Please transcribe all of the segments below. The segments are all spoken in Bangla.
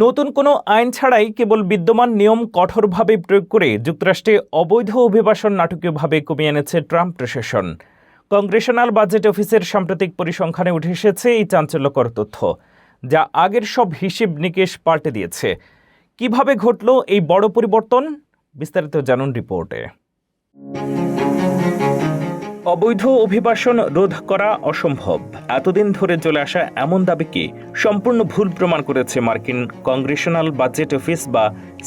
নতুন কোনো আইন ছাড়াই কেবল বিদ্যমান নিয়ম কঠোরভাবে প্রয়োগ করে যুক্তরাষ্ট্রে অবৈধ অভিবাসন নাটকীয়ভাবে কমিয়ে এনেছে ট্রাম্প প্রশাসন। কংগ্রেশনাল বাজেট অফিসের সাম্প্রতিক পরিসংখ্যানে উঠে এসেছে এই চাঞ্চল্যকর তথ্য, যা আগের সব হিসেব নিকেশ পাল্টে দিয়েছে। কিভাবে ঘটল এই বড় পরিবর্তন? বিস্তারিত জানুন রিপোর্টে। অবৈধ অভিবাসন রোধ করা অসম্ভব, এতদিন ধরে চলে আসা এমন দাবিকে সম্পূর্ণ ভুল প্রমাণ করেছে মার্কিন কংগ্রেশনাল বাজেট অফিস বা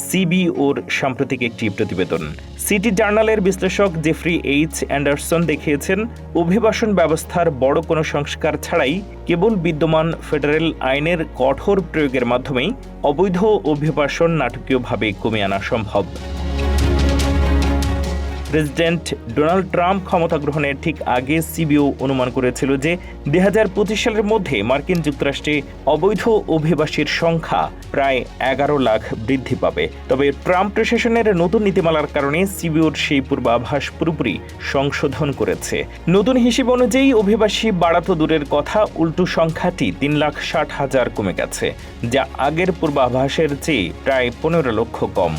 সিবিওর সাম্প্রতিক একটি প্রতিবেদন। সিটি জার্নালের বিশ্লেষক জেফ্রি এইচ অ্যান্ডারসন দেখিয়েছেন, অভিবাসন ব্যবস্থার বড় কোনো সংস্কার ছাড়াই কেবল বিদ্যমান ফেডারেল আইনের কঠোর প্রয়োগের মাধ্যমেই অবৈধ অভিবাসন নাটকীয়ভাবে কমিয়ে আনা সম্ভব। প্রেসিডেন্ট ডোনাল্ড ট্রাম্প ক্ষমতা গ্রহণের ঠিক আগে সিবিও অনুমান করেছিল যে 2025 সালের মধ্যে মার্কিন যুক্তরাষ্ট্রে অবৈধ অভিবাসীর সংখ্যা প্রায় 11 লাখ বৃদ্ধি পাবে। তবে ট্রাম্প প্রশাসনের নতুন নীতিমালার কারণে সিবিওর সেই পূর্বাভাস পুরোপুরি সংশোধন করেছে। নতুন হিসেব অনুযায়ী অভিবাসী বাড়াতো দূরের কথা, উল্টো সংখ্যাটি 3,60,000 কমে গেছে, যা আগের পূর্বাভাসের চেয়ে প্রায় 15 লক্ষ কম।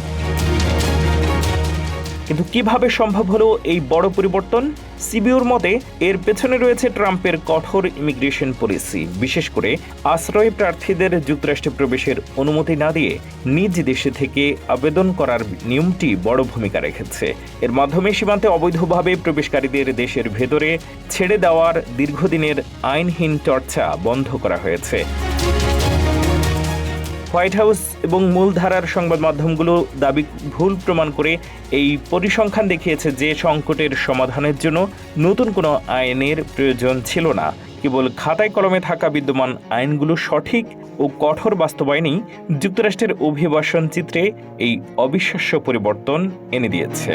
কিন্তু কিভাবে সম্ভব হলো এই বড় পরিবর্তন? সিবিওর মতে এর পেছনে রয়েছে ট্রাম্পের কঠোর ইমিগ্রেশন পলিসি। বিশেষ করে আশ্রয় প্রার্থীদের যুক্তরাষ্ট্রে প্রবেশের অনুমতি না দিয়ে নিজ দেশে থেকে আবেদন করার নিয়মটি বড় ভূমিকা রেখেছে। এর মাধ্যমে সীমান্তে অবৈধভাবে প্রবেশকারীদের দেশের ভেতরে ছেড়ে দেওয়ার দীর্ঘদিনের আইনহীন চর্চা বন্ধ করা হয়েছে। হোয়াইট হাউস এবং মূলধারার সংবাদ মাধ্যমগুলো দাবি ভুল প্রমাণ করে এই পরিসংখ্যান দেখিয়েছে যে সংকটের সমাধানের জন্য নতুন কোনো আইনের প্রয়োজন ছিল না। কেবল খাতায় কলমে থাকা বিদ্যমান আইনগুলো সঠিক ও কঠোর বাস্তবায়নই যুক্তরাষ্ট্রের অভিবাসন চিত্রে এই অবিশ্বাস্য পরিবর্তন এনে দিয়েছে।